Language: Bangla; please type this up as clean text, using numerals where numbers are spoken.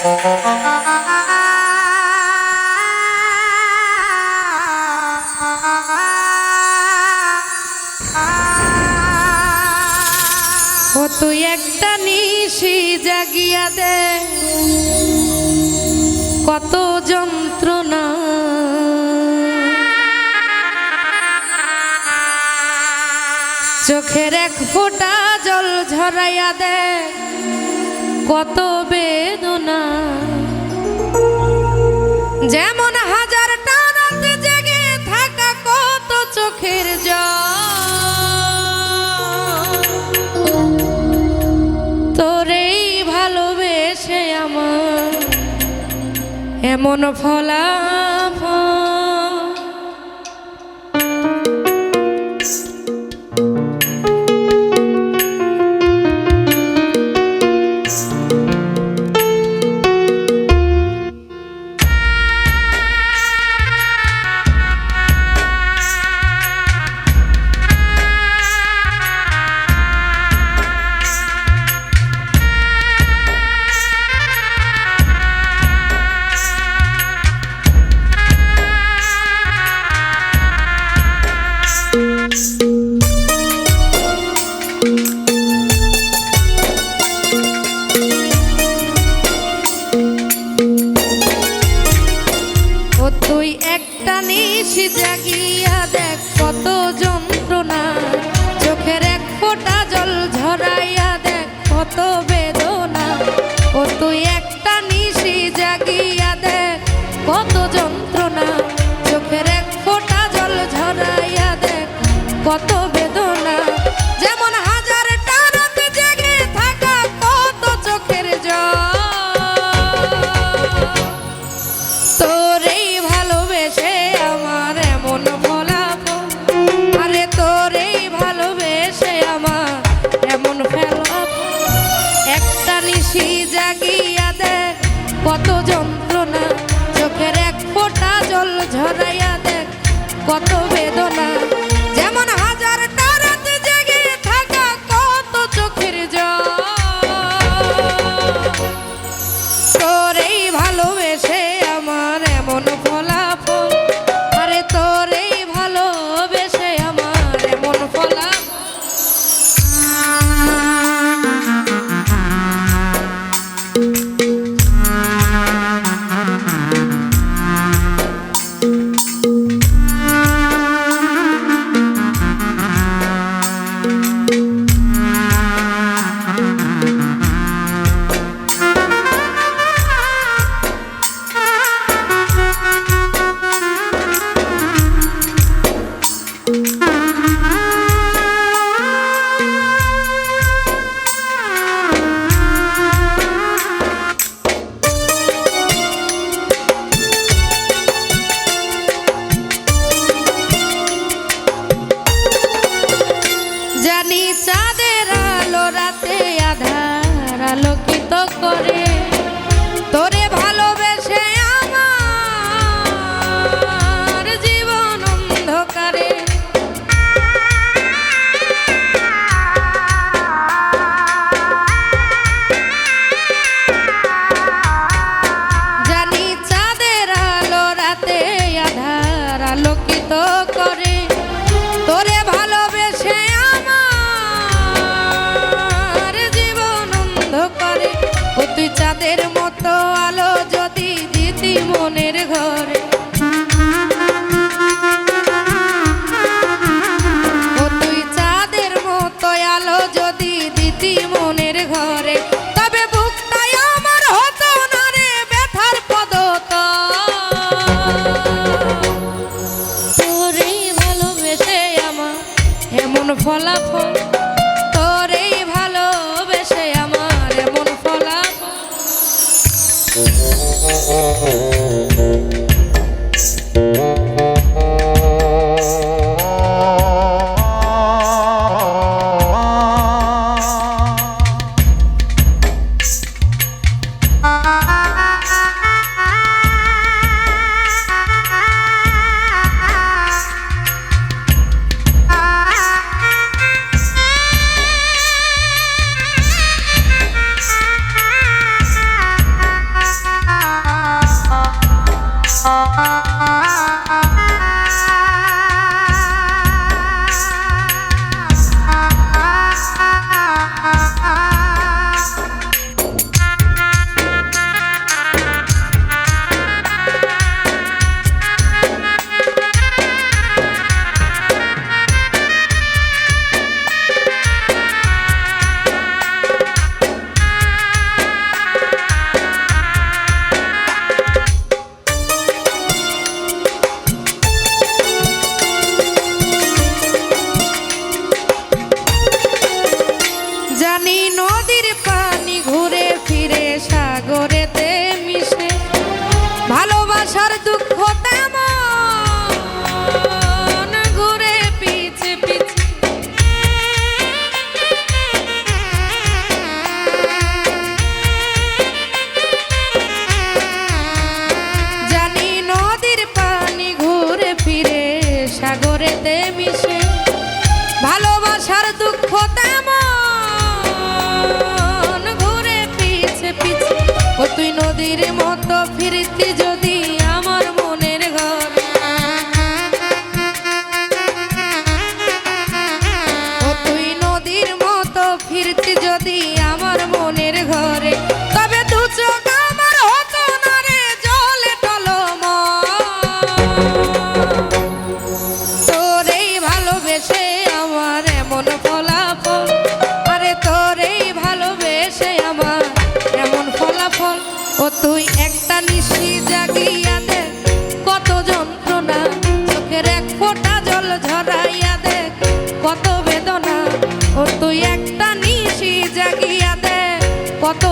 ও তুই একটা নিশি জাগিয়া দে কত যন্ত্রণা, চোখের এক ফোঁটা জল ঝরাইয়া দে কত বেদনা। যেমন হাজারটা রাত জেগে থাকা কত চোখের জল, তোরেই ভালোবেসে আমার এমন ফলাফল। তুই একটা নিশি জাগিয়া দেখ কত যন্ত্রণা, চোখের এক ফোঁটা জল ঝরাইয়া দেখ কত বেদনা। ও তুই একটা নিশি জাগিয়া দেখ কত যন্ত্রণা, চোখের এক ফোঁটা জল ঝরাইয়া দেখ কত বেদনা। যেমন হাজারটা রাত জেগে থাকা কত চোখের জল, তোরেই ভালোবেসে আমার এমন ফলাফল। আরে তোরেই ভালোবেসে আমার এমন ফলাফল। একটা নিশি জাগিয়া দেখ কত যন্ত্রণা, চোখের এক ফোঁটা জল ঝরাইয়া দেখ কত বেদনা। যেমন হাজারটা রাত জেগে থাকা কত চোখের জল, তোরেই ভালোবেসে আমার এমন ফলাফল। আরে তোরেই ভালোবেসে আমার এমন ফলাফল। জানি চাঁদের আলো রাতে আধার আলোকিত করে, তোরে ভালোবেসে আমার জীবন অন্ধকারে। জানি চাঁদের আলো রাতে আধার আলোকিত করে, তোরে ভালোবেসে তুই চাঁদের মতো আলো যদি দিতি মনের ঘরে, ও তুই চাঁদের মতো আলো যদি দিতি মনের ঘরে, তবে বুকটাই আমার হতো না রে ব্যথার পদতল। তোরেই ভালোবেসে আমার এমন ফলাফল, তোরেই ভালোবেসে আমার এমন ফলাফল। ভোরেতে মিশে ভালোবাসার দুঃখ তেমন ঘুরে পিছে পিছে ও তুই নদীর মতো ফিরতি যদি আমার মনের ঘর ও তুই নদীর মতো ফিরতি যদি আমার মনের ঘরে তবে দু চোখ আমার হতো না রে জলে টলমল তোরেই ভালোবেসে আমার এমন ফলাফল আরে তোরেই ভালোবেসে আমার এমন ফলাফল ও তুই একটা নিশি জাগিয়া দে কত যন্ত্রণা চোখের এক ফোঁটা জল ঝরাইয়া দে কত বেদনা ও তুই একটা নিশি জাগিয়া দে কত